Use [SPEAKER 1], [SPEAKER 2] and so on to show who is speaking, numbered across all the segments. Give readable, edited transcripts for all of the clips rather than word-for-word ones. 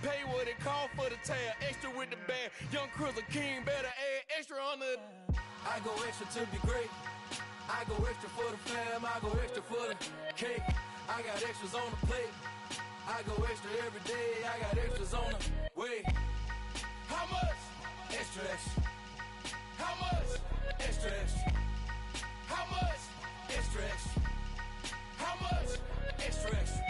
[SPEAKER 1] Pay what it call for the tail, extra with the bag. Young Crizzle King better add extra on the. I go extra to be great. I go extra for the fam, I go extra for the cake. I got extras on the plate. I go extra every day, I got extras on the way. How much? Extra, extra. How much? Extra, extra. How much? Extra, extra. How much? Extra, extra.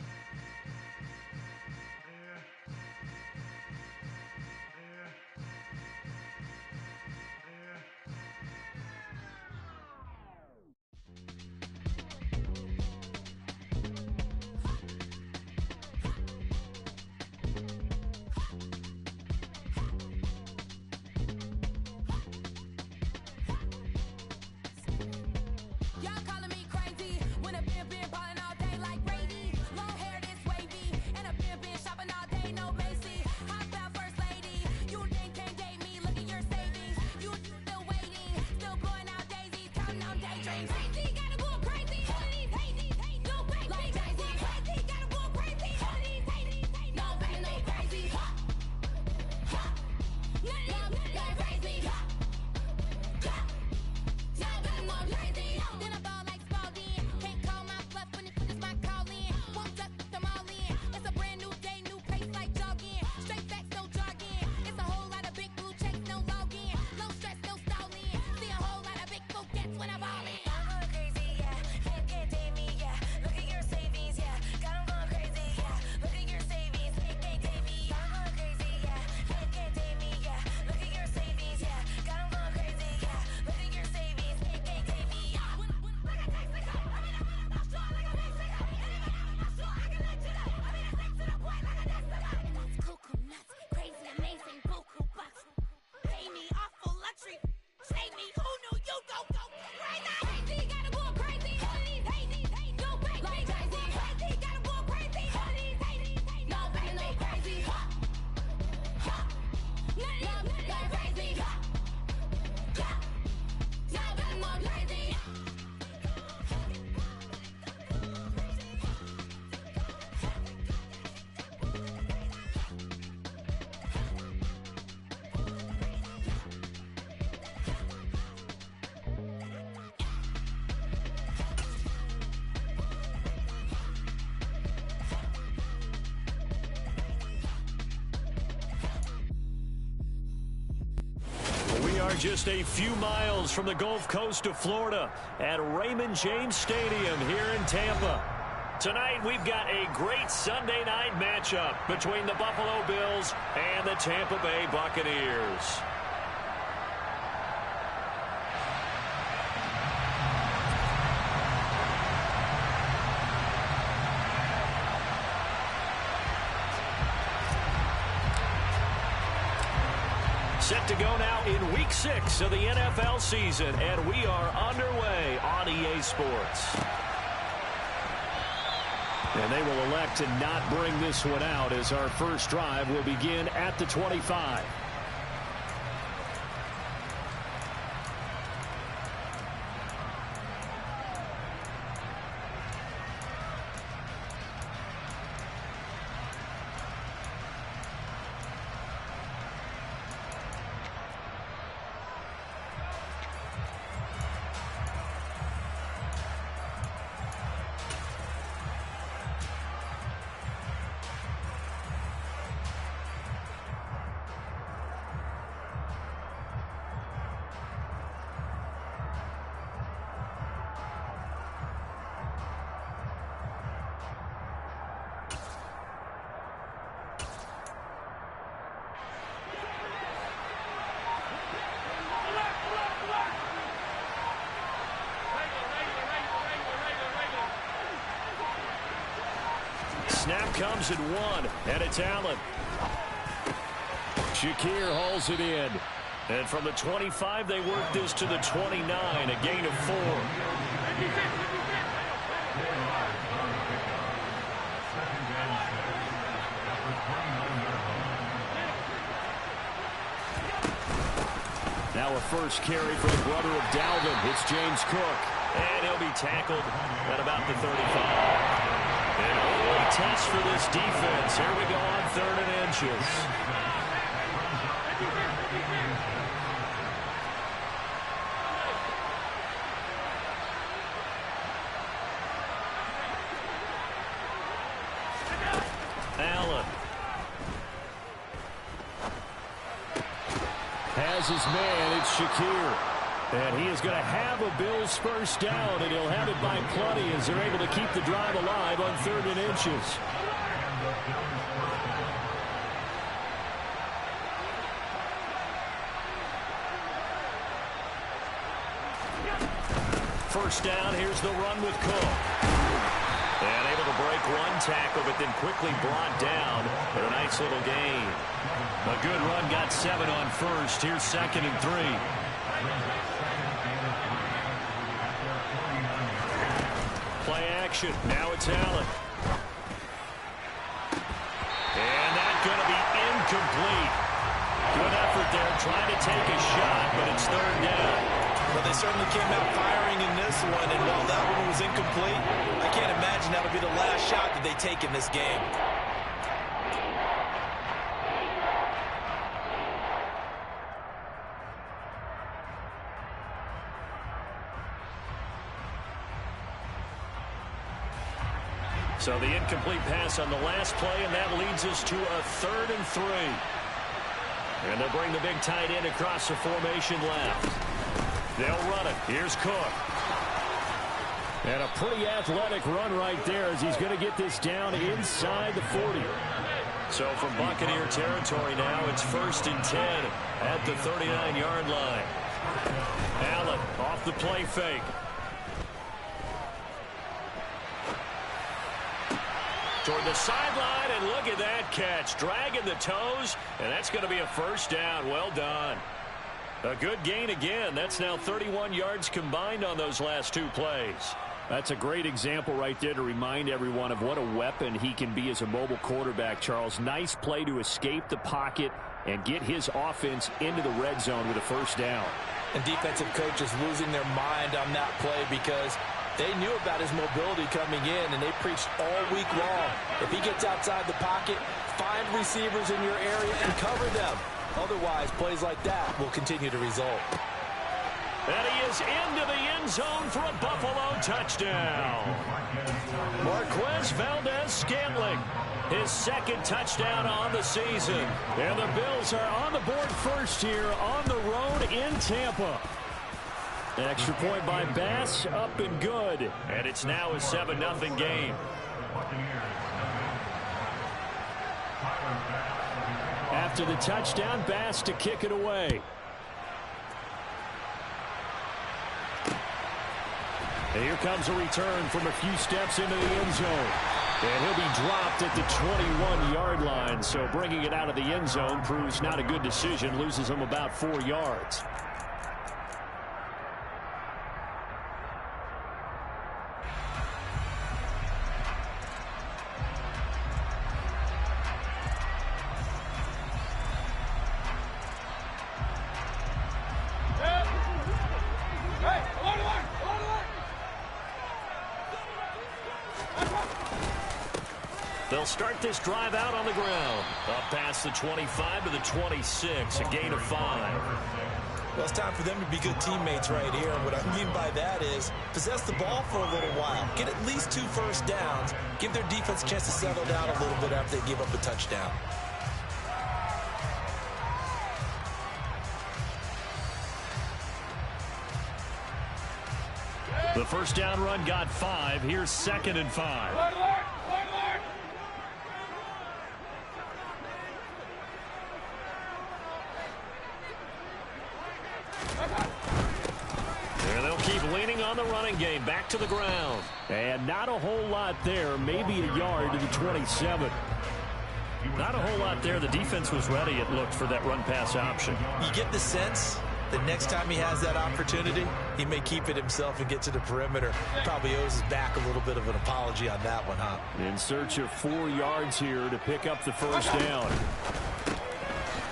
[SPEAKER 2] Just a few miles from the Gulf Coast of Florida at Raymond James Stadium here in Tampa. Tonight we've got a great Sunday night matchup between the Buffalo Bills and the Tampa Bay Buccaneers. Set to go now in Week 6 of the NFL season, and we are underway on EA Sports. And they will elect to not bring this one out as our first drive will begin at the 25. Snap comes at 1, and it's Allen. Shakir hauls it in. And from the 25, they work this to the 29, a gain of 4. Now a first carry for the brother of Dalvin. It's James Cook. And he'll be tackled at about the 35. And a late test for this defense. Here we go on 3rd and inches. Allen has his man. It's Shakir. And he is going to have a Bills first down, and he'll have it by plenty as they're able to keep the drive alive on 3rd and inches. First down, here's the run with Cook. And able to break one tackle, but then quickly brought down for a nice little gain. A good run, got 7 on first. Here's 2nd and 3. Play action. Now it's Allen. And that's going to be incomplete. Good effort there trying to take a shot, but it's 3rd down.
[SPEAKER 3] Well, they certainly came out firing in this one, and while that one was incomplete, I can't imagine that'll be the last shot that they take in this game.
[SPEAKER 2] So the incomplete pass on the last play, and that leads us to a 3rd and 3. And they'll bring the big tight end across the formation left. They'll run it. Here's Cook. And a pretty athletic run right there as he's going to get this down inside the 40. So from Buccaneer territory now, it's 1st and 10 at the 39-yard line. Allen off the play fake. Toward the sideline, and look at that catch. Dragging the toes, and that's going to be a first down. Well done. A good gain again. That's now 31 yards combined on those last 2 plays. That's a great example right there to remind everyone of what a weapon he can be as a mobile quarterback, Charles. Nice play to escape the pocket and get his offense into the red zone with a first down.
[SPEAKER 3] And defensive coaches losing their mind on that play because they knew about his mobility coming in, and they preached all week long. If he gets outside the pocket, find receivers in your area and cover them. Otherwise, plays like that will continue to result.
[SPEAKER 2] And he is into the end zone for a Buffalo touchdown. Marquez Valdez-Scantling, his 2nd touchdown on the season. And the Bills are on the board first here on the road in Tampa. Extra point by Bass, up and good. And it's now a 7-0 game. After the touchdown, Bass to kick it away. And here comes a return from a few steps into the end zone. And he'll be dropped at the 21-yard line. So bringing it out of the end zone proves not a good decision. Loses him about 4 yards. They'll start this drive out on the ground. Up past the 25 to the 26, a gain of 5.
[SPEAKER 3] Well, it's time for them to be good teammates right here. And what I mean by that is possess the ball for a little while. Get at least 2 first downs. Give their defense a chance to settle down a little bit after they give up a touchdown.
[SPEAKER 2] The first down run got 5. Here's 2nd and 5. And they'll keep leaning on the running game. Back to the ground. And not a whole lot there. Maybe a yard to the 27. Not a whole lot there. The defense was ready, it looked, for that run-pass option.
[SPEAKER 3] You get the sense that next time he has that opportunity, he may keep it himself and get to the perimeter. Probably owes his back a little bit of an apology on that one, huh?
[SPEAKER 2] In search of 4 yards here to pick up the first down.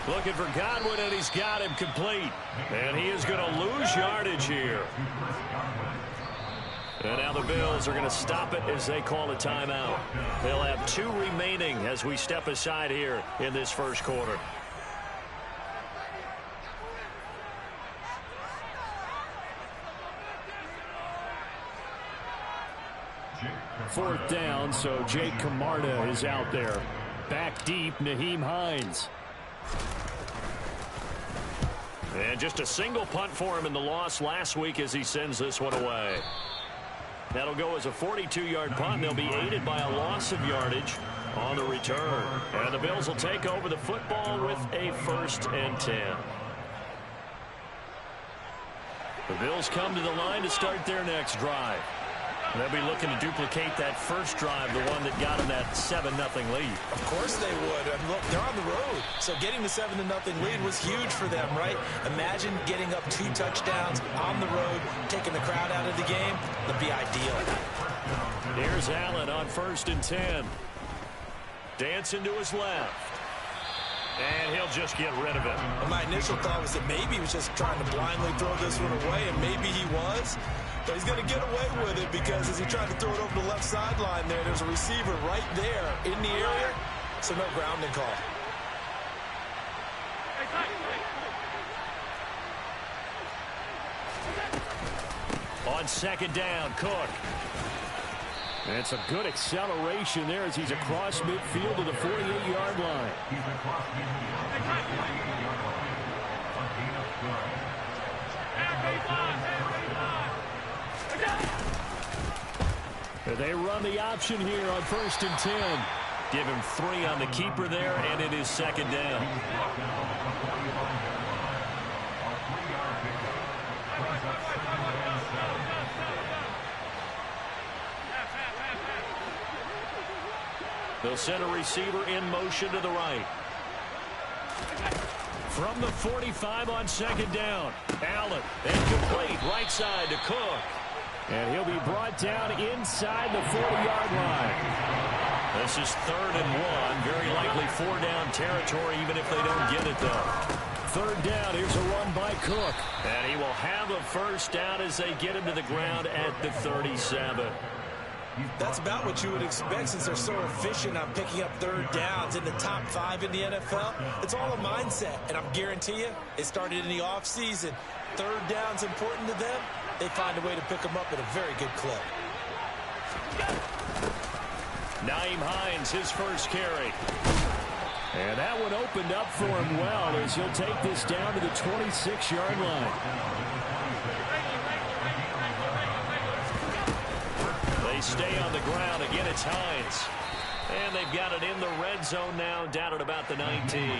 [SPEAKER 2] Looking for Godwin, and he's got him complete. And he is going to lose yardage here. And now the Bills are going to stop it as they call a timeout. They'll have 2 remaining as we step aside here in this first quarter.
[SPEAKER 4] Fourth down, so Jake Camarda is out there. Back deep, Nyheim Hines.
[SPEAKER 2] And just a single punt for him in the loss last week as he sends this one away. That'll go as a 42-yard punt. They'll be aided by a loss of yardage on the return. And the Bills will take over the football with a 1st and 10. The Bills come to the line to start their next drive. They'll be looking to duplicate that first drive, the one that got them that 7-0 lead.
[SPEAKER 3] Of course they would. I mean, look, they're on the road. So getting the 7-0 lead was huge for them, right? Imagine getting up 2 touchdowns on the road, taking the crowd out of the game. That'd be ideal.
[SPEAKER 2] Here's Allen on 1st and 10. Dancing to his left. And he'll just get rid of it.
[SPEAKER 3] Well, my initial thought was that maybe he was just trying to blindly throw this one away, and maybe he was. But he's going to get away with it because as he tried to throw it over the left sideline there's a receiver right there in the area, so no grounding call.
[SPEAKER 2] On 2nd down, Cook.
[SPEAKER 4] And it's a good acceleration there as he's across midfield to the 48-yard line. They run the option here on 1st and 10.
[SPEAKER 2] Give him 3 on the keeper there, and it is 2nd down. They'll send a receiver in motion to the right. From the 45 on 2nd down. Allen, incomplete, right side to Cook.
[SPEAKER 4] And he'll be brought down inside the 40-yard line.
[SPEAKER 2] This is 3rd and 1. Very likely 4-down territory, even if they don't get it, though.
[SPEAKER 4] 3rd down. Here's a run by Cook.
[SPEAKER 2] And he will have a 1st down as they get him to the ground at the 37.
[SPEAKER 3] That's about what you would expect since they're so efficient on picking up 3rd downs in the top 5 in the NFL. It's all a mindset, and I guarantee you it started in the offseason. 3rd down's important to them. They find a way to pick them up at a very good clip.
[SPEAKER 2] Nyheim Hines, his first carry.
[SPEAKER 4] And that one opened up for him well as he'll take this down to the 26-yard line.
[SPEAKER 2] They stay on the ground. Again, it's Hines. And they've got it in the red zone now, down at about the 19.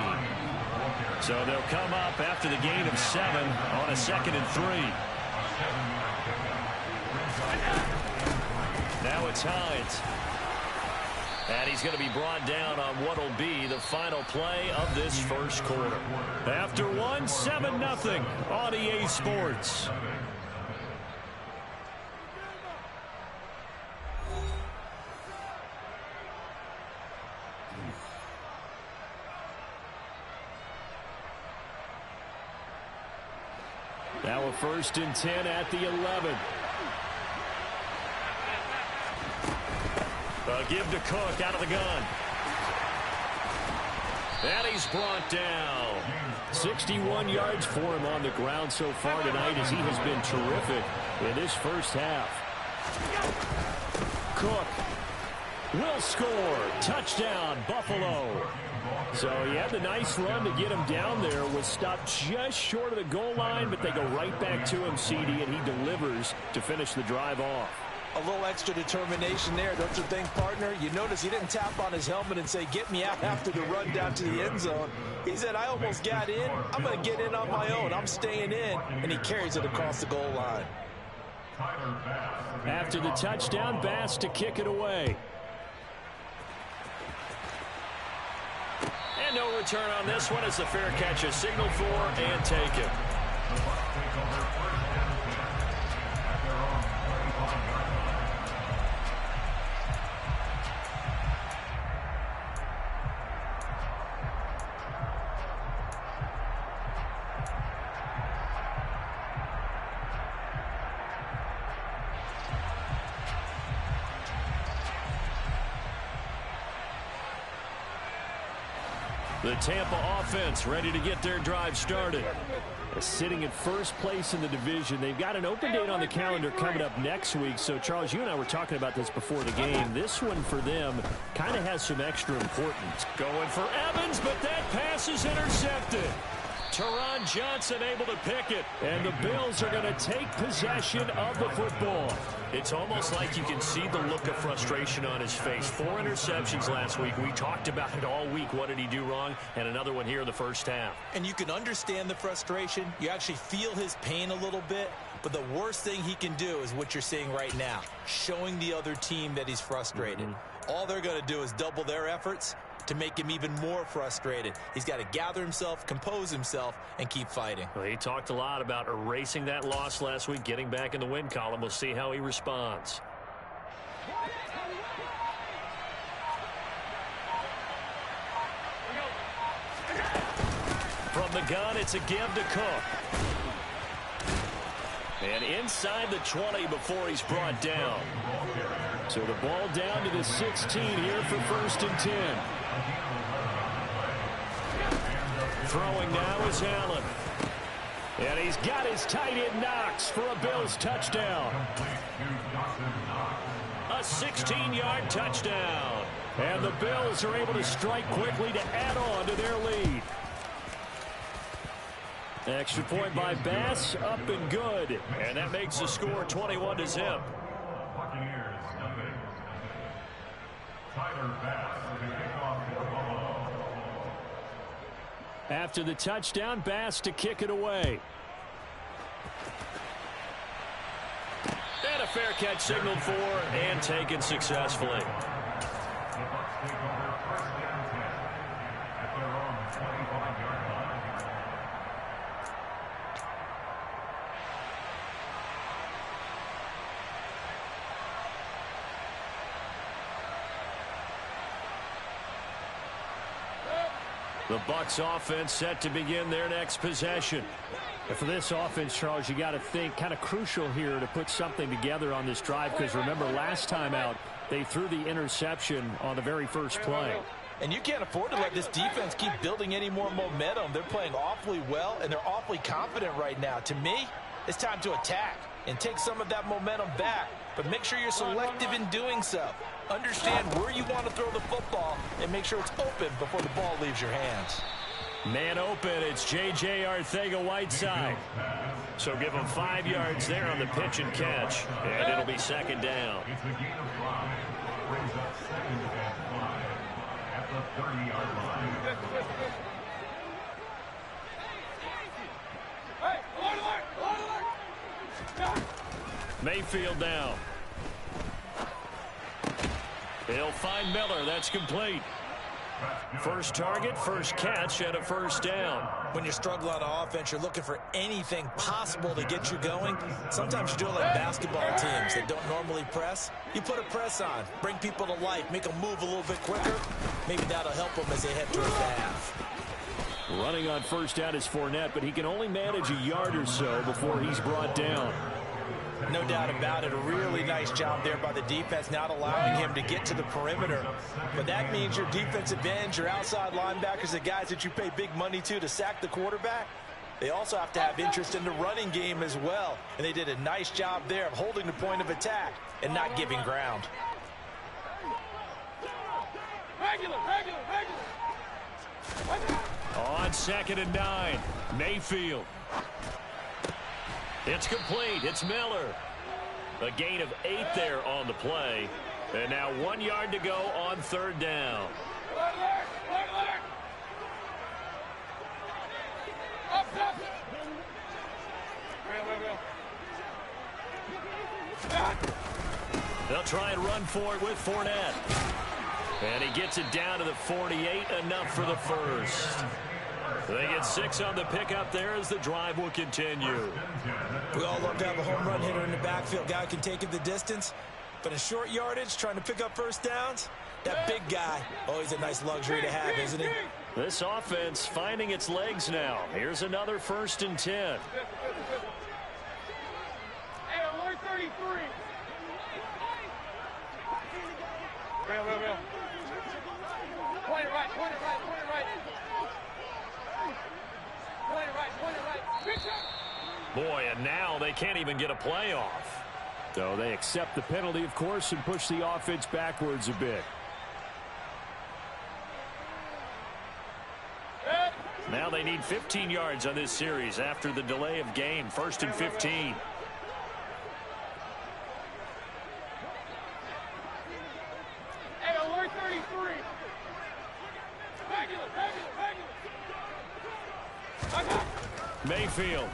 [SPEAKER 2] So they'll come up after the gain of 7 on a 2nd and 3. Now it's Hines. And he's going to be brought down on what will be the final play of this first quarter.
[SPEAKER 4] After 1, 7-0 on EA Sports. Now a 1st and 10 at the 11.
[SPEAKER 2] Give to Cook out of the gun. And he's brought down.
[SPEAKER 4] 61 yards for him on the ground so far tonight as he has been terrific in this first half. Cook will score. Touchdown, Buffalo. So he had the nice run to get him down there. Was stopped just short of the goal line, but they go right back to him, CD, and he delivers to finish the drive off.
[SPEAKER 3] A little extra determination there, don't you think, partner? You notice he didn't tap on his helmet and say, get me out after the run down to the end zone. He said, I almost got in. I'm going to get in on my own. I'm staying in. And he carries it across the goal line.
[SPEAKER 4] After the touchdown, Bass to kick it away.
[SPEAKER 2] And no return on this one as the fair catch is signaled for and taken. The Tampa offense ready to get their drive started.
[SPEAKER 4] Sitting in first place in the division. They've got an open date on the calendar coming up next week. So, Charles, you and I were talking about this before the game. This one for them kind of has some extra importance.
[SPEAKER 2] Going for Evans, but that pass is intercepted. Taron Johnson able to pick it.
[SPEAKER 4] And the Bills are going to take possession of the football.
[SPEAKER 2] It's almost like you can see the look of frustration on his face. 4 interceptions last week. We talked about it all week. What did he do wrong? And another one here in the first half.
[SPEAKER 3] And you can understand the frustration. You actually feel his pain a little bit. But the worst thing he can do is what you're seeing right now, showing the other team that he's frustrated. All they're going to do is double their efforts to make him even more frustrated. He's got to gather himself, compose himself, and keep fighting.
[SPEAKER 2] Well, he talked a lot about erasing that loss last week, getting back in the win column. We'll see how he responds. From the gun, it's a give to Cook. And inside the 20 before he's brought down.
[SPEAKER 4] So the ball down to the 16 here for 1st and 10.
[SPEAKER 2] Throwing now is Allen.
[SPEAKER 4] And he's got his tight end Knox for a Bills touchdown.
[SPEAKER 2] A 16-yard touchdown.
[SPEAKER 4] And the Bills are able to strike quickly to add on to their lead. Extra point by Bass, up and good.
[SPEAKER 2] And that makes the score 21-0.
[SPEAKER 4] After the touchdown, Bass to kick it away.
[SPEAKER 2] And a fair catch signaled for and taken successfully. The Bucs offense set to begin their next possession.
[SPEAKER 4] And for this offense, Charles, you got to think kind of crucial here to put something together on this drive, because remember last time out they threw the interception on the very first play.
[SPEAKER 3] And you can't afford to let this defense keep building any more momentum. They're playing awfully well, and they're awfully confident right now. To me, it's time to attack and take some of that momentum back. But make sure you're selective in doing so. Understand where you want to throw the football and make sure it's open before the ball leaves your hands.
[SPEAKER 2] Man open, it's J.J. Arcega-Whiteside. So give him 5 yards there on the pitch and catch, and it'll be 2nd down. Mayfield down. He'll find Miller. That's complete. First target, first catch, and a 1st down.
[SPEAKER 3] When you struggle on offense, you're looking for anything possible to get you going. Sometimes you do it like basketball teams that don't normally press. You put a press on, bring people to life, make them move a little bit quicker. Maybe that'll help them as they head towards the half.
[SPEAKER 4] Running on 1st down is Fournette, but he can only manage a yard or so before he's brought down.
[SPEAKER 3] No doubt about it. A really nice job there by the defense, not allowing him to get to the perimeter. But that means your defensive ends, your outside linebackers, the guys that you pay big money to sack the quarterback, they also have to have interest in the running game as well. And they did a nice job there of holding the point of attack and not giving ground.
[SPEAKER 2] On 2nd and 9, Mayfield. It's complete. It's Miller. A gain of 8 there on the play. And now 1 yard to go on 3rd down. They'll try and run for it with Fournette. And he gets it down to the 48, enough for the first. They get 6 on the pickup there as the drive will continue.
[SPEAKER 3] We all love to have a home run hitter in the backfield. Guy can take it the distance. But in short yardage, trying to pick up 1st downs, that big guy, always a nice luxury to have, isn't he?
[SPEAKER 2] This offense finding its legs now. Here's another 1st and 10.
[SPEAKER 5] Hey, I'm 33. Real. Point it right.
[SPEAKER 2] Boy, and now they can't even get a play off.
[SPEAKER 4] So they accept the penalty, of course, and push the offense backwards a bit.
[SPEAKER 2] Now they need 15 yards on this series after the delay of game. 1st and 15.
[SPEAKER 5] Hey, alert 33.
[SPEAKER 2] Mayfield.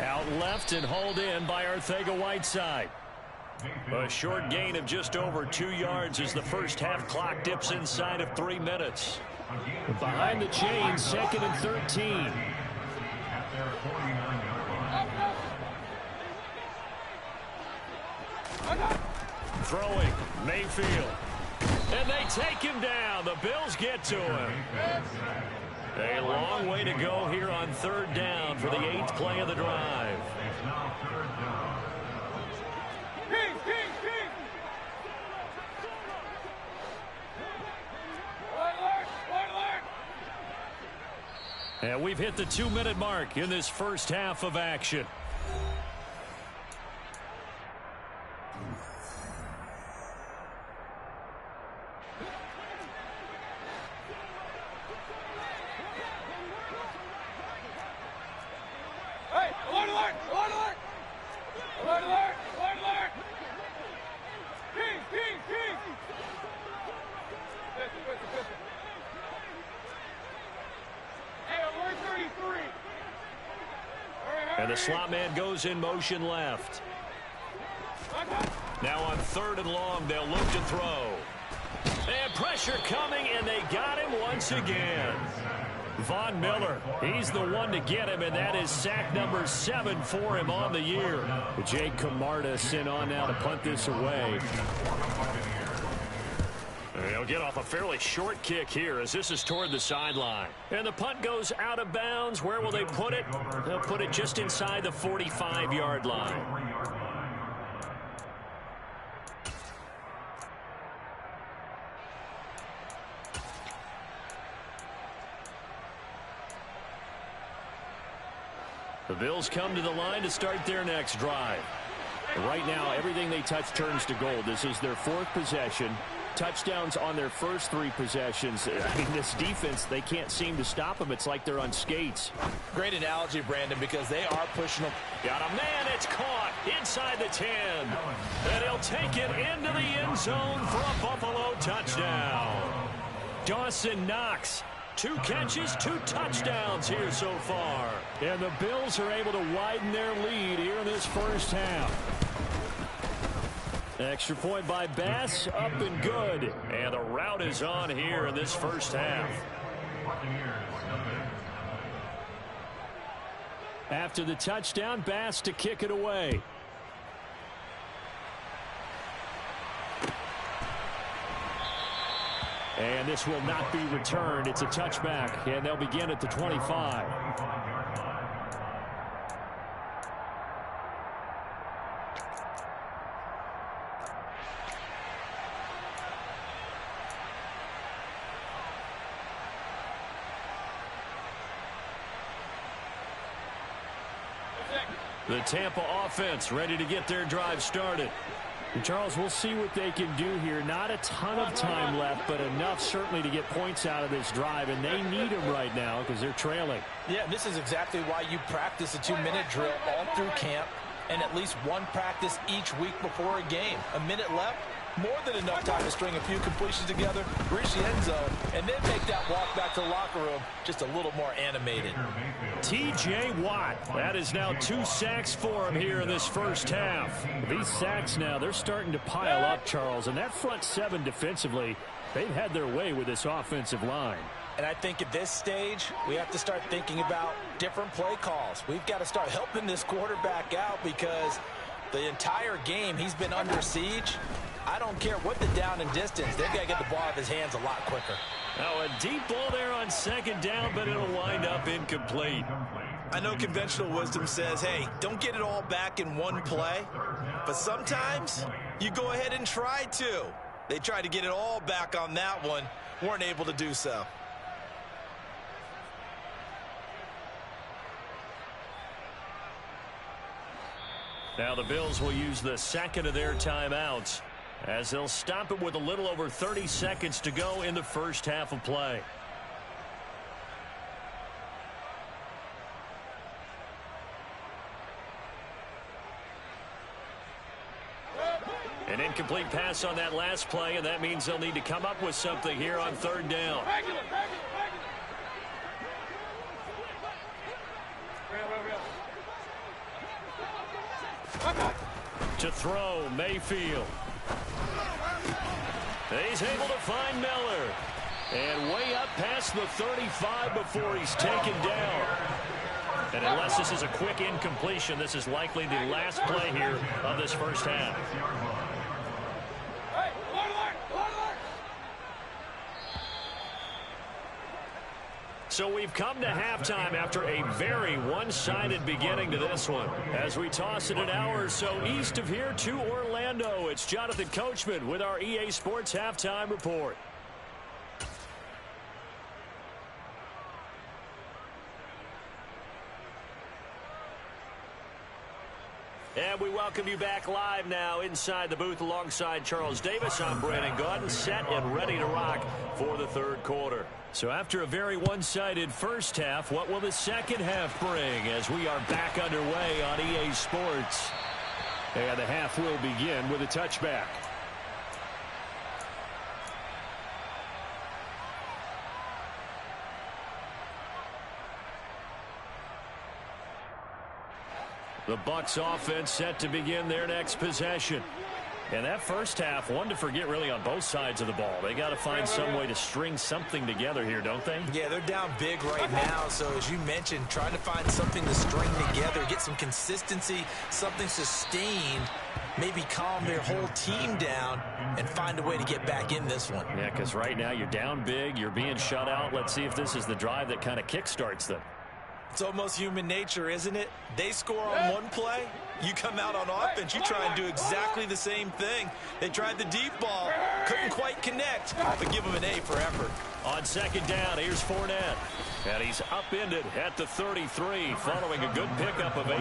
[SPEAKER 2] Out left and hauled in by Arcega-Whiteside. A short gain of just over 2 yards as the first half clock dips inside of 3 minutes.
[SPEAKER 4] Behind the chains, 2nd and 13.
[SPEAKER 2] Throwing, Mayfield. And they take him down. The Bills get to him. A long way to go here on 3rd down for the 8th play of the drive. And we've hit the 2-minute mark in this first half of action.
[SPEAKER 5] Hey, alert, alert, alert, alert. Alert, alert, alert, alert. King, king, king. Listen. Hey, alert 33.
[SPEAKER 2] And the slot man goes in motion left. Now on 3rd and long, they'll look to throw. And pressure coming, and they got him once again. Von Miller, he's the one to get him, and that is sack number 7 for him on the year.
[SPEAKER 4] Jake Camarda sent on now to punt this away.
[SPEAKER 2] They'll get off a fairly short kick here as this is toward the sideline. And the punt goes out of bounds. Where will they put it? They'll put it just inside the 45-yard line. The Bills come to the line to start their next drive.
[SPEAKER 4] Right now, everything they touch turns to gold. This is their 4th possession. Touchdowns on their first 3 possessions. I mean, this defense, they can't seem to stop them. It's like they're on skates.
[SPEAKER 3] Great analogy, Brandon, because they are pushing them.
[SPEAKER 2] Got a man, it's caught inside the 10. And he'll take it into the end zone for a Buffalo touchdown. Dawson Knox, 2 catches, 2 touchdowns here so far.
[SPEAKER 4] And the Bills are able to widen their lead here in this first half.
[SPEAKER 2] Extra point by Bass, up and good. And the route is on here in this first half.
[SPEAKER 4] After the touchdown, Bass to kick it away. And this will not be returned. It's a touchback, and they'll begin at the 25.
[SPEAKER 2] The Tampa offense ready to get their drive started.
[SPEAKER 4] And Charles, we'll see what they can do here. Not a ton of time left, but enough certainly to get points out of this drive, and they need them right now because they're trailing.
[SPEAKER 3] Yeah, this is exactly why you practice a 2-minute drill all through camp and at least one practice each week before a game. A minute left, more than enough time to string a few completions together, reach the end zone, and then make that walk back to the locker room just a little more animated.
[SPEAKER 2] T.J. Watt, that is now 2 sacks for him here in this first half.
[SPEAKER 4] These sacks now, they're starting to pile up, Charles, and that front 7 defensively, they've had their way with this offensive line.
[SPEAKER 3] And I think at this stage, we have to start thinking about different play calls. We've got to start helping this quarterback out because the entire game he's been under siege. I don't care what the down and distance. They've got to get the ball out of his hands a lot quicker.
[SPEAKER 2] Now a deep ball there on 2nd down, but it'll wind up incomplete.
[SPEAKER 6] I know conventional wisdom says, hey, don't get it all back in one play. But sometimes you go ahead and try to. They tried to get it all back on that one. Weren't able to do so.
[SPEAKER 2] Now the Bills will use the second of their timeouts as they'll stop it with a little over 30 seconds to go in the first half of play. An incomplete pass on that last play, and that means they'll need to come up with something here on third down. To throw, Mayfield. He's able to find Miller. And way up past the 35 before he's taken down. And unless this is a quick incompletion, this is likely the last play here of this first half. So we've come to halftime after a very one-sided beginning to this one. As we toss it an hour or so east of here to Orlando, it's Jonathan Coachman with our EA Sports Halftime Report. And we welcome you back live now inside the booth alongside Charles Davis. I'm Brandon Gaudin, set and ready to rock for the third quarter. So after a very one-sided first half, what will the second half bring as we are back underway on EA Sports? And the half will begin with a touchback. The Bucs offense set to begin their next possession. And that first half, one to forget really on both sides of the ball. They got to find some way to string something together here, don't they?
[SPEAKER 6] Yeah, they're down big right now. So as you mentioned, trying to find something to string together, get some consistency, something sustained, maybe calm their whole team down and find a way to get back in this one.
[SPEAKER 2] Yeah, because right now you're down big, you're being shut out. Let's see if this is the drive that kind of kickstarts them.
[SPEAKER 6] It's almost human nature, isn't it? They score on one play, you come out on offense, you try and do exactly the same thing. They tried the deep ball, couldn't quite connect, but give them an A for effort.
[SPEAKER 2] On second down, here's Fournette. And he's upended at the 33, following a good pickup of 8.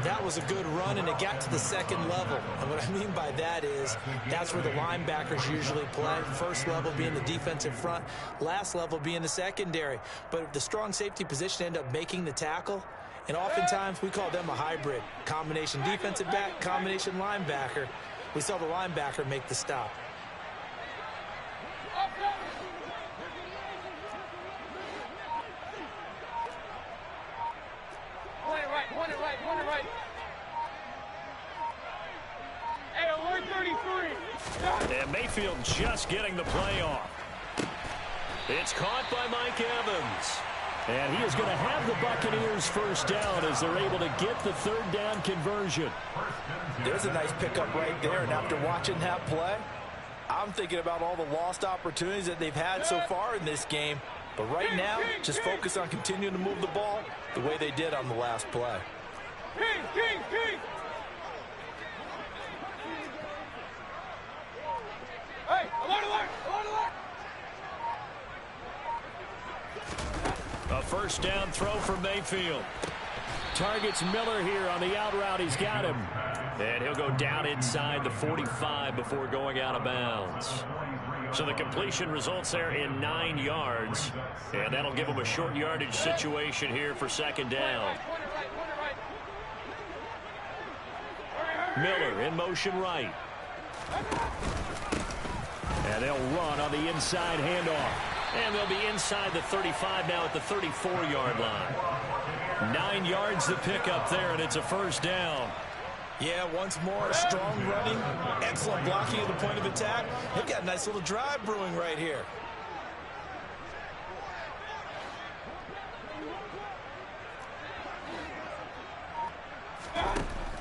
[SPEAKER 6] That was a good run, and it got to the second level. And what I mean by that is that's where the linebackers usually play. First level being the defensive front, last level being the secondary. But the strong safety position ended up making the tackle, and oftentimes we call them a hybrid. Combination defensive back, combination linebacker. We saw the linebacker make the stop.
[SPEAKER 5] Point it right. Hey, alert 33.
[SPEAKER 2] And Mayfield just getting the play off. It's caught by Mike Evans. And he is going to have the Buccaneers first down as they're able to get the third down conversion.
[SPEAKER 3] There's a nice pickup right there, and after watching that play, I'm thinking about all the lost opportunities that they've had so far in this game. But right now, just focus on continuing to move the ball the way they did on the last play.
[SPEAKER 5] King. Hey, alert.
[SPEAKER 2] A first down throw for Mayfield. Targets Miller here on the out route. He's got him. And he'll go down inside the 45 before going out of bounds. So the completion results there in 9 yards. And that'll give him a short yardage situation here for second down. Miller in motion right. And they'll run on the inside handoff. And they'll be inside the 35 now at the 34-yard line. 9 yards to pick up there, and it's a first down.
[SPEAKER 6] Yeah, once more, strong running, excellent blocking at the point of attack. They've got a nice little drive brewing right here.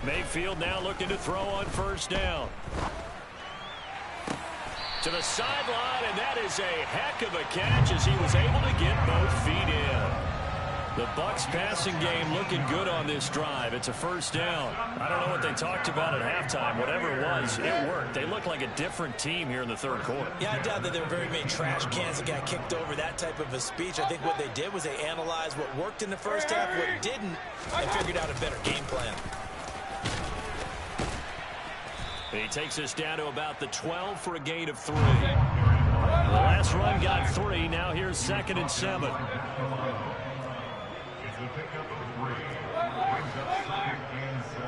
[SPEAKER 2] Mayfield now looking to throw on first down. To the sideline, and that is a heck of a catch as he was able to get both feet in. The Bucs passing game looking good on this drive. It's a first down. I don't know what they talked about at halftime. Whatever it was, it worked. They look like a different team here in the third quarter.
[SPEAKER 6] Yeah, I doubt that there were very many trash cans that got kicked over, that type of a speech. I think what they did was they analyzed what worked in the first half, what didn't, and figured out a better game plan.
[SPEAKER 2] He takes us down to about the 12 for a gain of 3. The last run got 3. Now here's 2nd and 7.
[SPEAKER 7] It's the pickup of 3. Brings up 2nd and 7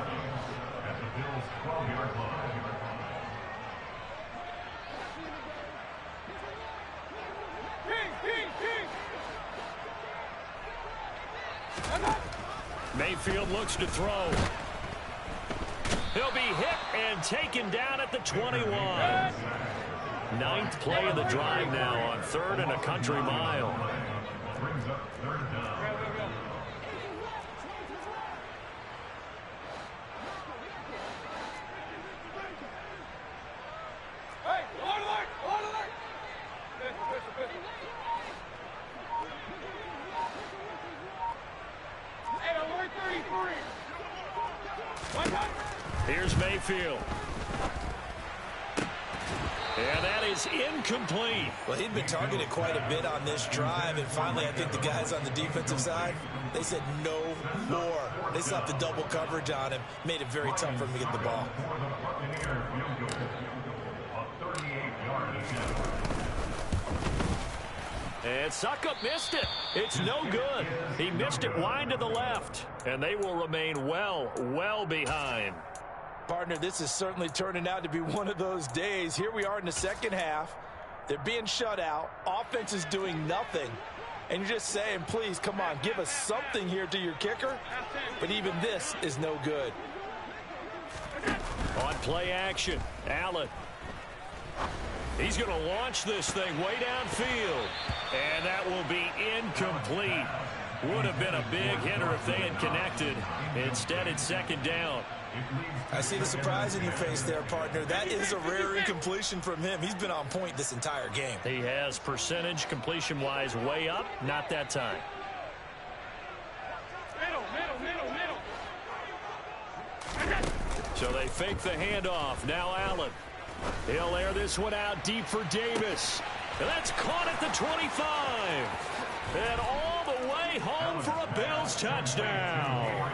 [SPEAKER 7] at the Bills' 12-yard line.
[SPEAKER 2] Mayfield looks to throw. He'll be hit and taken down at the 21. 9th play of the drive now on 3rd and a country mile.
[SPEAKER 7] Brings up 3rd down.
[SPEAKER 5] Hey, alert, alert, alert! Pistol. Hey, alert 33.
[SPEAKER 2] Here's Mayfield. And that is incomplete.
[SPEAKER 6] Well, he'd been targeted quite a bit on this drive, and finally I think the guys on the defensive side, they said no more. They slapped the double coverage on him, made it very tough for him to get the ball.
[SPEAKER 2] And Succop missed it. It's no good. He missed it wide to the left, and they will remain well behind.
[SPEAKER 6] Partner, this is certainly turning out to be one of those days. Here we are in the second half. They're being shut out. Offense is doing nothing. And you're just saying, please, come on, give us something here to your kicker. But even this is no good.
[SPEAKER 2] On play action, Allen. He's going to launch this thing way downfield. And that will be incomplete. Would have been a big hitter if they had connected. Instead, it's 2nd down.
[SPEAKER 6] I see the surprise in your face there, partner. That is a rare incompletion from him. He's been on point this entire game.
[SPEAKER 2] He has percentage completion-wise way up. Not that time.
[SPEAKER 5] Middle.
[SPEAKER 2] So they fake the handoff. Now Allen. He'll air this one out deep for Davis. And that's caught at the 25. And all the way home for a Bills touchdown.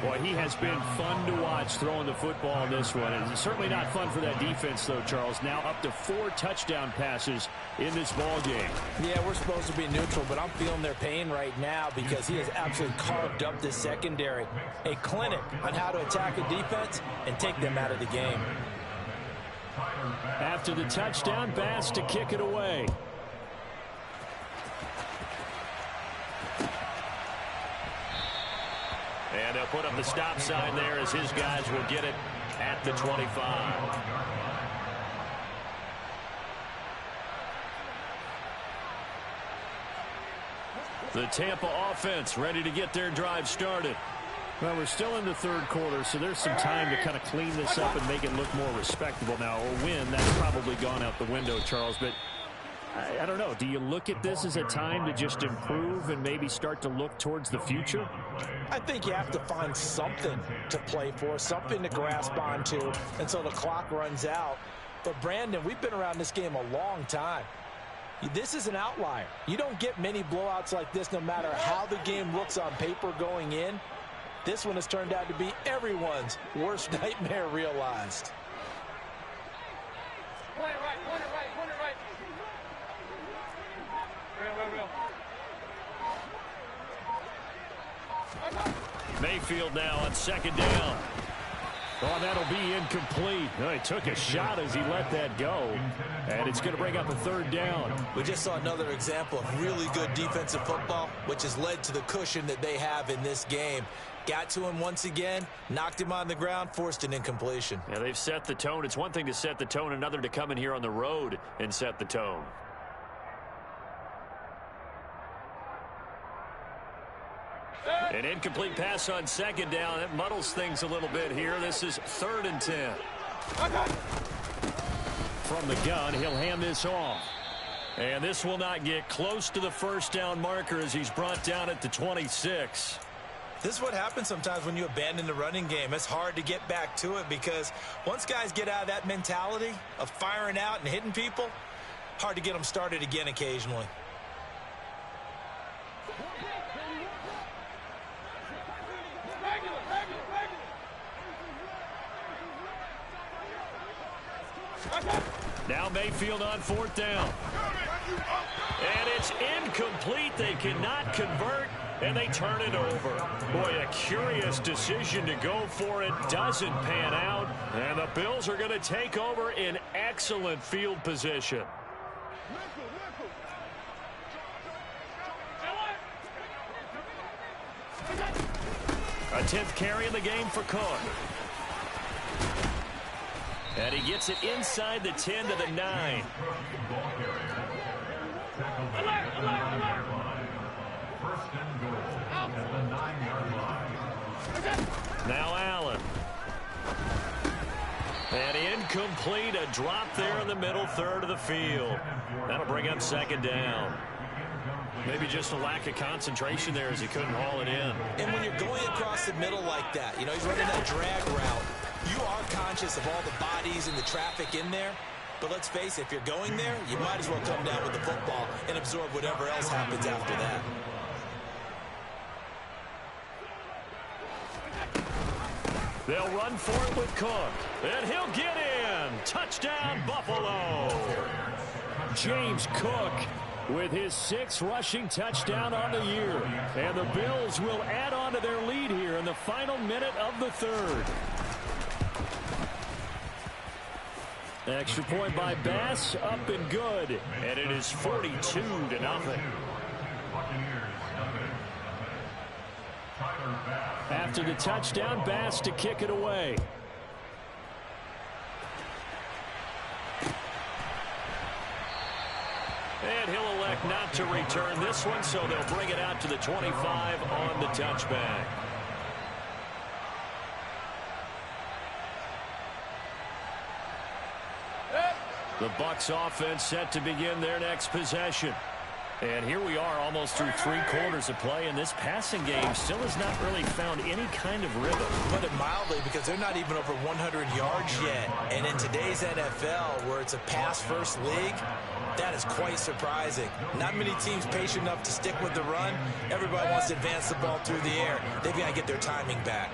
[SPEAKER 2] Boy, he has been fun to watch throwing the football in this one. And it's certainly not fun for that defense, though, Charles. Now up to 4 touchdown passes in this ball game.
[SPEAKER 6] Yeah, we're supposed to be neutral, but I'm feeling their pain right now because he has absolutely carved up this secondary. A clinic on how to attack a defense and take them out of the game.
[SPEAKER 2] After the touchdown, Bass to kick it away. And they'll put up the stop sign there as his guys will get it at the 25. The Tampa offense ready to get their drive started.
[SPEAKER 4] Well, we're still in the 3rd quarter, so there's some time to kind of clean this up and make it look more respectable. Now, a win, that's probably gone out the window, Charles, but I don't know. Do you look at this as a time to just improve and maybe start to look towards the future?
[SPEAKER 6] I think you have to find something to play for, something to grasp onto until the clock runs out. But, Brandon, we've been around this game a long time. This is an outlier. You don't get many blowouts like this no matter how the game looks on paper going in. This one has turned out to be everyone's worst nightmare realized.
[SPEAKER 5] Point it right. Real.
[SPEAKER 2] Mayfield now on 2nd down. Oh, that'll be incomplete. Oh, he took a shot as he let that go. And it's going to bring up a 3rd down.
[SPEAKER 6] We just saw another example of really good defensive football, which has led to the cushion that they have in this game. Got to him once again, knocked him on the ground, forced an incompletion.
[SPEAKER 2] Yeah, they've set the tone. It's one thing to set the tone, another to come in here on the road and set the tone. An incomplete pass on 2nd down. That muddles things a little bit here. This is 3rd and 10. From the gun, he'll hand this off. And this will not get close to the 1st down marker as he's brought down at the 26.
[SPEAKER 6] This is what happens sometimes when you abandon the running game. It's hard to get back to it because once guys get out of that mentality of firing out and hitting people, hard to get them started again occasionally.
[SPEAKER 2] Now Mayfield on 4th down. And it's incomplete. They cannot convert, and they turn it over. Boy, a curious decision to go for it. Doesn't pan out, and the Bills are going to take over in excellent field position. A 10th carry in the game for Cook. And he gets it inside the 10 to the 9. Now Allen. And incomplete. A drop there in the middle third of the field. That'll bring up 2nd down. Maybe just a lack of concentration there as he couldn't haul it in.
[SPEAKER 6] And when you're going across the middle like that, you know, he's running that drag route, you are conscious of all the bodies and the traffic in there. But let's face it, if you're going there, you might as well come down with the football and absorb whatever else happens after that.
[SPEAKER 2] They'll run for it with Cook. And he'll get in. Touchdown, Buffalo.
[SPEAKER 4] James Cook with his 6th rushing touchdown on the year. And the Bills will add on to their lead here in the final minute of the 3rd. Extra point by Bass, up and good.
[SPEAKER 2] And it is 42-0.
[SPEAKER 4] After the touchdown, Bass to kick it away.
[SPEAKER 2] And he'll elect not to return this one, so they'll bring it out to the 25 on the touchback. The Bucs offense set to begin their next possession. And here we are almost through 3 quarters of play, and this passing game still has not really found any kind of rhythm.
[SPEAKER 6] Put it mildly, because they're not even over 100 yards yet. And in today's NFL, where it's a pass-first league, that is quite surprising. Not many teams patient enough to stick with the run. Everybody wants to advance the ball through the air. They've got to get their timing back.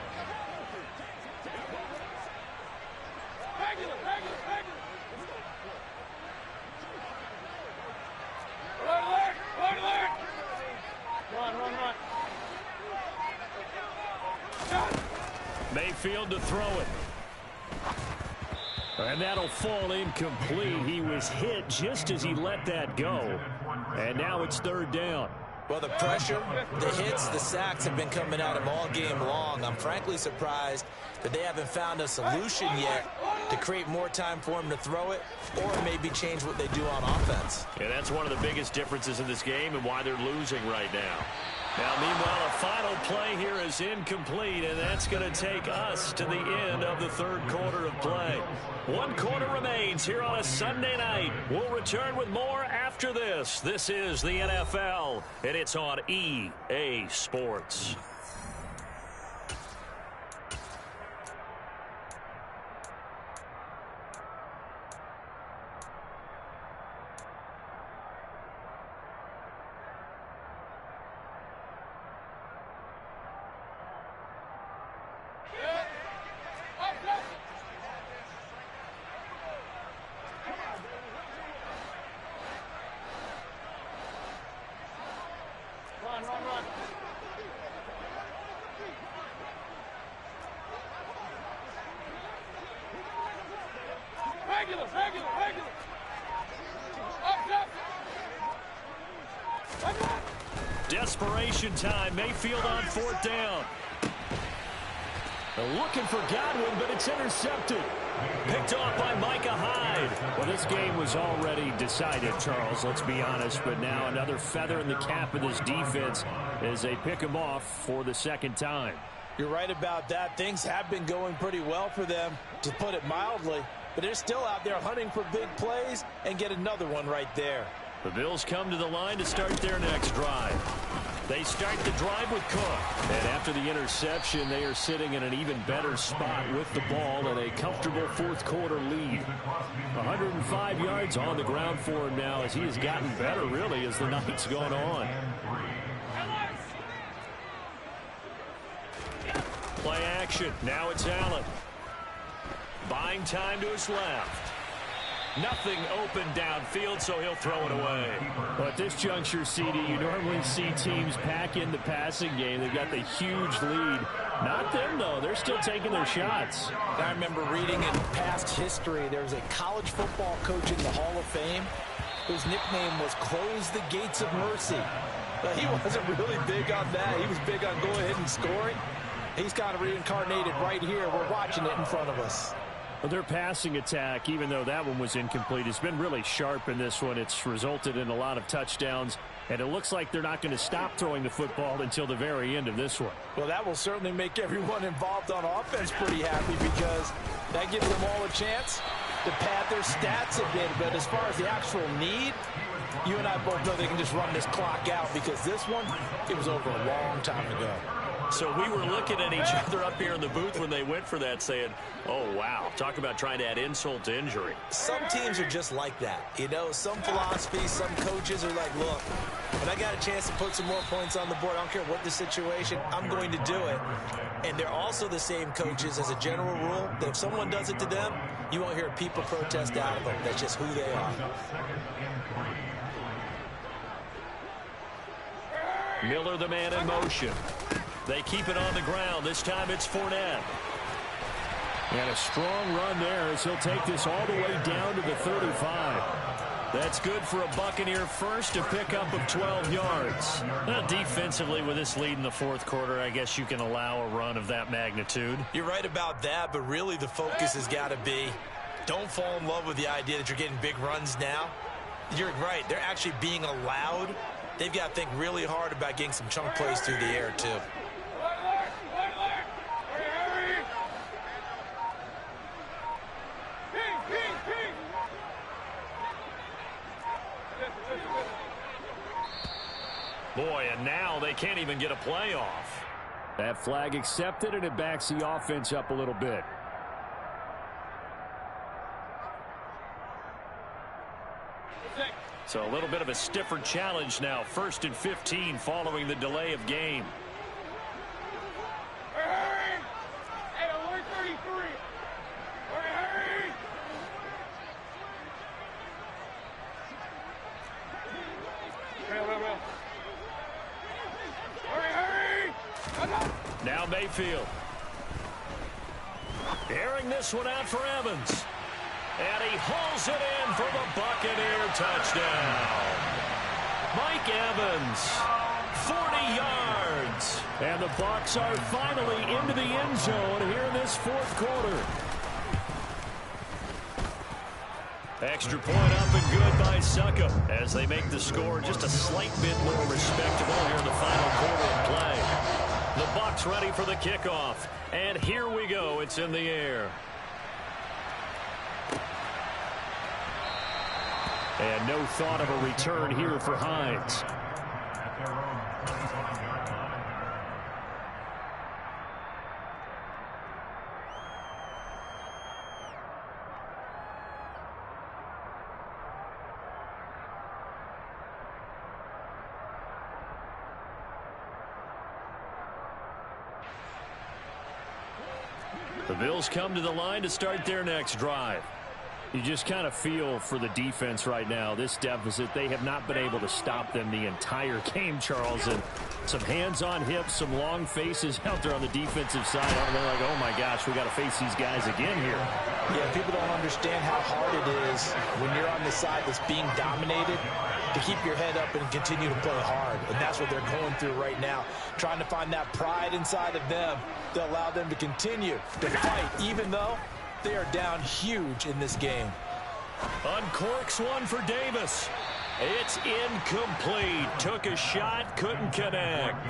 [SPEAKER 2] Mayfield to throw it.
[SPEAKER 4] And that'll fall incomplete. He was hit just as he let that go. And now it's 3rd down.
[SPEAKER 6] Well, the pressure, the hits, the sacks have been coming at him all game long. I'm frankly surprised that they haven't found a solution yet to create more time for him to throw it, or maybe change what they do on offense.
[SPEAKER 2] Yeah, that's one of the biggest differences in this game and why they're losing right now. Now, meanwhile, a final play here is incomplete, and that's going to take us to the end of the 3rd quarter of play. 1 quarter remains here on a Sunday night. We'll return with more after this. This is the NFL, and it's on EA Sports. Desperation time. Mayfield on 4th down.
[SPEAKER 4] They're looking for Godwin, but it's intercepted.
[SPEAKER 2] Picked off by Micah Hyde.
[SPEAKER 4] Well, this game was already decided, Charles, let's be honest. But now another feather in the cap of this defense as they pick him off for the 2nd time.
[SPEAKER 6] You're right about that. Things have been going pretty well for them, to put it mildly. But they're still out there hunting for big plays and get another one right there.
[SPEAKER 2] The Bills come to the line to start their next drive. They start the drive with Cook.
[SPEAKER 4] And after the interception, they are sitting in an even better spot with the ball and a comfortable 4th quarter lead. 105 yards on the ground for him now as he has gotten better, really, as the night's gone on.
[SPEAKER 2] Play action. Now it's Allen. Buying time to his left. Nothing open downfield, so he'll throw it away.
[SPEAKER 4] Well, at this juncture, CD, you normally see teams pack in the passing game. They've got the huge lead. Not them, though. They're still taking their shots.
[SPEAKER 6] I remember reading in past history, there was a college football coach in the Hall of Fame whose nickname was Close the Gates of Mercy. But he wasn't really big on that. He was big on going ahead and scoring. He's kind of reincarnated right here. We're watching it in front of us.
[SPEAKER 4] Well, their passing attack, even though that one was incomplete, has been really sharp in this one. It's resulted in a lot of touchdowns, and it looks like they're not going to stop throwing the football until the very end of this one.
[SPEAKER 6] Well, that will certainly make everyone involved on offense pretty happy because that gives them all a chance to pad their stats a bit. But as far as the actual need, you and I both know they can just run this clock out because this one, it was over a long time ago.
[SPEAKER 2] So we were looking at each other up here in the booth when they went for that saying, oh, wow, talk about trying to add insult to injury.
[SPEAKER 6] Some teams are just like that. You know, some philosophies, some coaches are like, look, when I got a chance to put some more points on the board, I don't care what the situation, I'm going to do it. And they're also the same coaches as a general rule that if someone does it to them, you won't hear people protest out of them. That's just who they are.
[SPEAKER 2] Miller, the man in motion. They keep it on the ground. This time it's Fournette.
[SPEAKER 4] And a strong run there as he'll take this all the way down to the 35.
[SPEAKER 2] That's good for a Buccaneer first, a pickup of 12 yards. Defensively, with this lead in the fourth quarter, I guess you can allow a run of that magnitude.
[SPEAKER 6] You're right about that, but really the focus has got to be don't fall in love with the idea that you're getting big runs now. You're right. They're actually being allowed. They've got to think really hard about getting some chunk plays through the air, too.
[SPEAKER 2] Boy, and now they can't even get a play off.
[SPEAKER 4] That flag accepted, and it backs the offense up a little bit.
[SPEAKER 2] So a little bit of a stiffer challenge now. 1st and 15 following the delay of game. Now Mayfield. Airing this one out for Evans. And he hauls it in for the Buccaneer touchdown. Mike Evans, 40 yards.
[SPEAKER 4] And the Bucs are finally into the end zone here in this fourth quarter.
[SPEAKER 2] Extra point up and good by Succop as they make the score just a slight bit more respectable here in the final quarter of play. The Bucs ready for the kickoff. And here we go. It's in the air.
[SPEAKER 4] And no thought of a return here for Hines.
[SPEAKER 2] The Bills come to the line to start their next drive.
[SPEAKER 4] You just kind of feel for the defense right now. This deficit, they have not been able to stop them the entire game, Charles. And some hands on hips, some long faces out there on the defensive side. They're like, oh, my gosh, we got to face these guys again here.
[SPEAKER 6] Yeah, people don't understand how hard it is when you're on the side that's being dominated to keep your head up and continue to play hard. And that's what they're going through right now, trying to find that pride inside of them to allow them to continue to fight, even though they are down huge in this game.
[SPEAKER 2] Uncorks one for Davis. It's incomplete. Took a shot, couldn't connect.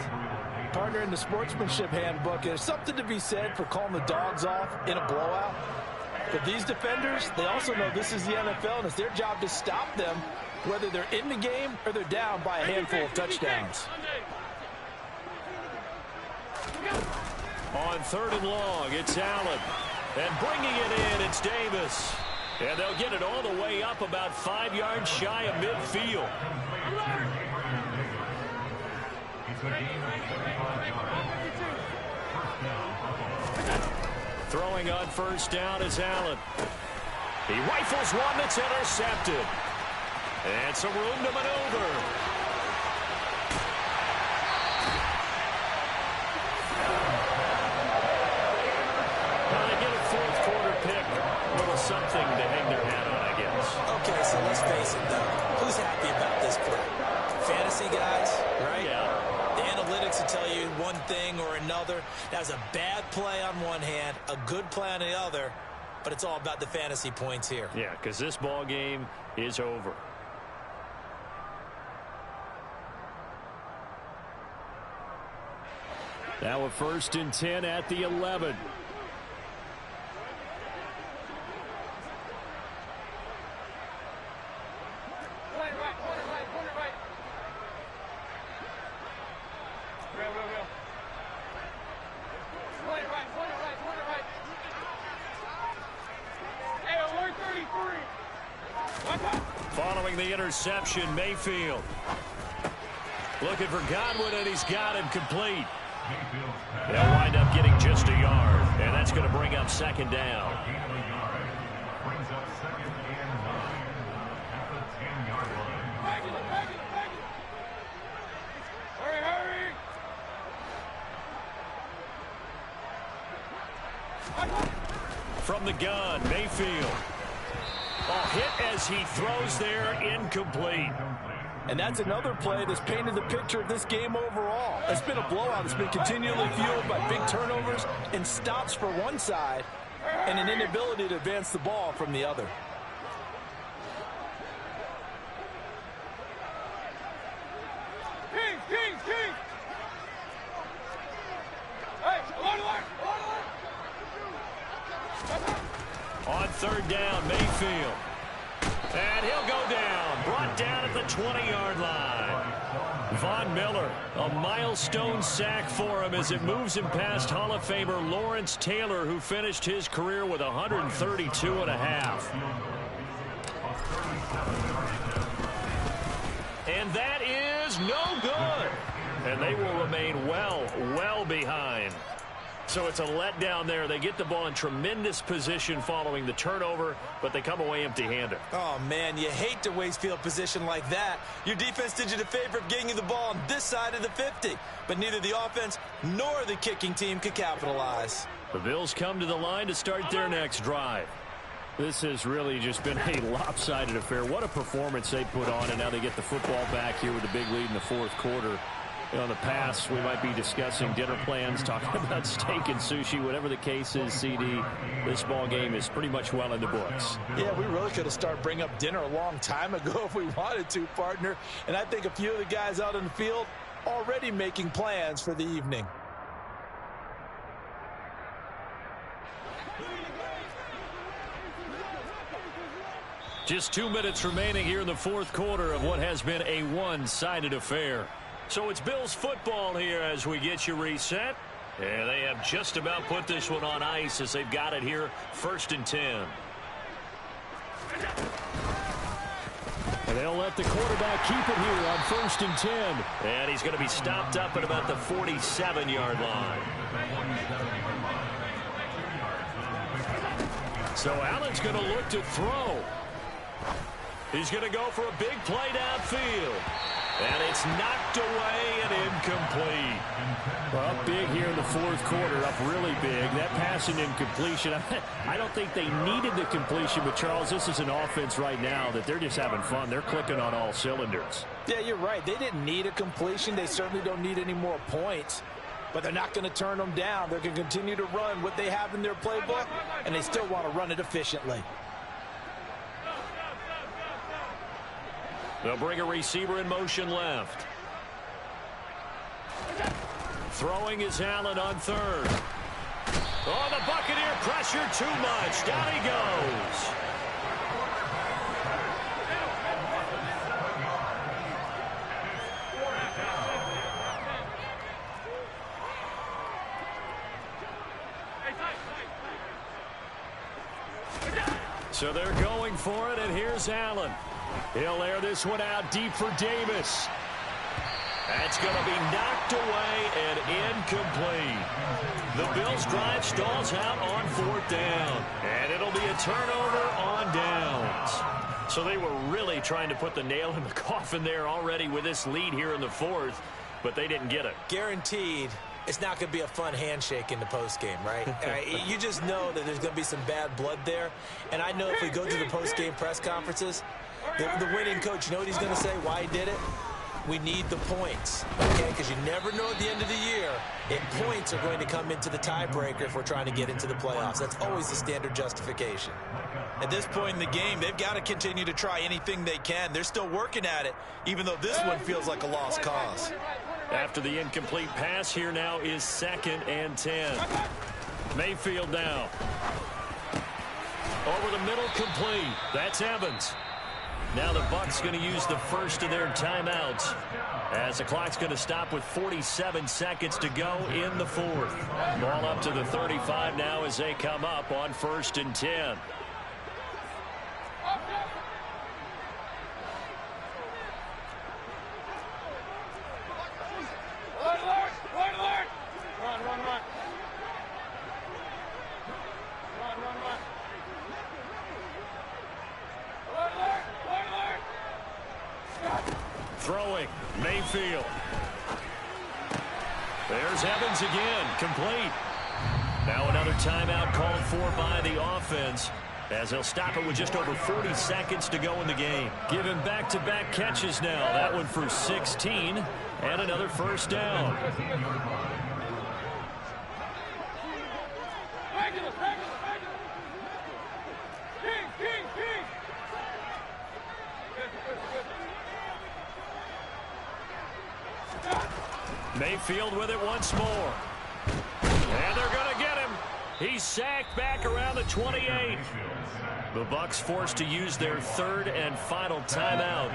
[SPEAKER 6] Partner, in the sportsmanship handbook, there's something to be said for calling the dogs off in a blowout. But these defenders, they also know this is the NFL, and it's their job to stop them, whether they're in the game or they're down by a handful of touchdowns.
[SPEAKER 2] On 3rd and long, it's Allen. And bringing it in, it's Davis. And they'll get it all the way up about 5 yards shy of midfield. Throwing on 1st down is Allen. He rifles one that's intercepted. And some room to maneuver. Well, they get a fourth quarter pick. A little something to hang their hat on, I guess.
[SPEAKER 6] Okay, so let's face it, though. Who's happy about this play? Fantasy guys, right?
[SPEAKER 2] Yeah.
[SPEAKER 6] The analytics will tell you one thing or another. That was a bad play on one hand, a good play on the other, but it's all about the fantasy points here.
[SPEAKER 2] Yeah, because this ball game is over.
[SPEAKER 4] Now a 1st and 10 at the 11.
[SPEAKER 2] Following the interception, Mayfield. Looking for Godwin, and he's got him complete. They'll wind up getting just a yard, and that's going to bring up 2nd down.
[SPEAKER 7] Brings up 2nd and 9 at the 10-yard line.
[SPEAKER 5] Hurry!
[SPEAKER 2] From the gun, Mayfield. Hit as he throws there, incomplete.
[SPEAKER 3] And that's another play that's painted the picture of this game overall. It's been a blowout. It's been continually fueled by big turnovers and stops for one side and an inability to advance the ball from the other.
[SPEAKER 5] King! Hey, alert!
[SPEAKER 2] On 3rd down, Mayfield. And he'll go down. Brought down at the 20-yard line. Von Miller, a milestone sack for him as it moves him past Hall of Famer Lawrence Taylor, who finished his career with 132.5. And that is no good. And they will remain well behind. So it's a letdown there. They get the ball in tremendous position following the turnover, but they come away empty-handed.
[SPEAKER 6] Oh, man, you hate to waste field position like that. Your defense did you the favor of getting you the ball on this side of the 50, but neither the offense nor the kicking team could capitalize.
[SPEAKER 2] The Bills come to the line to start their next drive.
[SPEAKER 4] This has really just been a lopsided affair. What a performance they put on, and now they get the football back here with a big lead in the 4th quarter. You know, in the past, we might be discussing dinner plans, talking about steak and sushi, whatever the case is, CD. This ball game is pretty much well in the books.
[SPEAKER 6] Yeah, we really could have started bringing up dinner a long time ago if we wanted to, partner. And I think a few of the guys out in the field already making plans for the evening.
[SPEAKER 2] Just 2 minutes remaining here in the 4th quarter of what has been a one-sided affair. So it's Bills football here as we get you reset. And they have just about put this one on ice as they've got it here, 1st and 10.
[SPEAKER 4] And they'll let the quarterback keep it here on 1st and 10.
[SPEAKER 2] And he's going to be stopped up at about the 47-yard line. So Allen's going to look to throw. He's going to go for a big play downfield. And it's knocked away and incomplete.
[SPEAKER 4] Well, up big here in the 4th quarter, up really big. That pass and incompletion, I don't think they needed the completion, but Charles, this is an offense right now that they're just having fun. They're clicking on all cylinders.
[SPEAKER 6] Yeah, you're right. They didn't need a completion. They certainly don't need any more points. But they're not going to turn them down. They're going to continue to run what they have in their playbook, and they still want to run it efficiently.
[SPEAKER 2] They'll bring a receiver in motion left. Throwing is Allen on 3rd. Oh, the Buccaneer pressure too much. Down he goes. So they're going for it, and here's Allen. He'll air this one out deep for Davis. That's going to be knocked away and incomplete. The Bills' drive stalls out on 4th down. And it'll be a turnover on downs. So they were really trying to put the nail in the coffin there already with this lead here in the 4th, but they didn't get it.
[SPEAKER 6] Guaranteed it's not going to be a fun handshake in the postgame, right? You just know that there's going to be some bad blood there. And I know if we go to the postgame press conferences, the winning coach, you know what he's going to say, why he did it? We need the points, okay? Because you never know at the end of the year if points are going to come into the tiebreaker if we're trying to get into the playoffs. That's always the standard justification.
[SPEAKER 8] At this point in the game, they've got to continue to try anything they can. They're still working at it, even though this one feels like a lost cause.
[SPEAKER 2] After the incomplete pass, here now is 2nd and 10. Mayfield now. Over the middle, complete. That's Evans. Now the Bucs going to use the first of their timeouts as the clock's going to stop with 47 seconds to go in the 4th. Ball up to the 35 now as they come up on 1st and 10. Throwing, Mayfield. There's Evans again, complete. Now another timeout called for by the offense as they'll stop it with just over 40 seconds to go in the game. Giving back-to-back catches now. That one for 16 and another first down. Mayfield with it once more. And they're going to get him. He's sacked back around the 28. The Bucs forced to use their 3rd and final timeout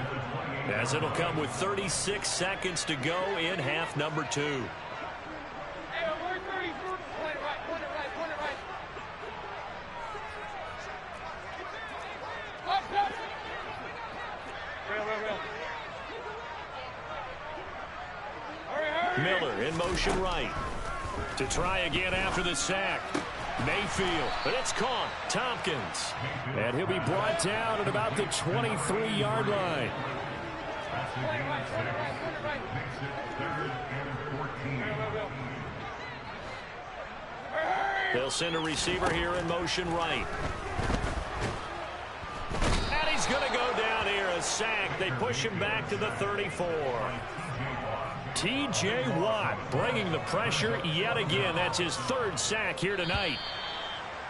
[SPEAKER 2] as it'll come with 36 seconds to go in half number 2. Miller in motion right. To try again after the sack. Mayfield, but it's caught. Tompkins. And he'll be brought down at about the 23-yard line. They'll send a receiver here in motion right. And he's going to go down here, a sack. They push him back to the 34. T.J. Watt bringing the pressure yet again. That's his 3rd sack here tonight.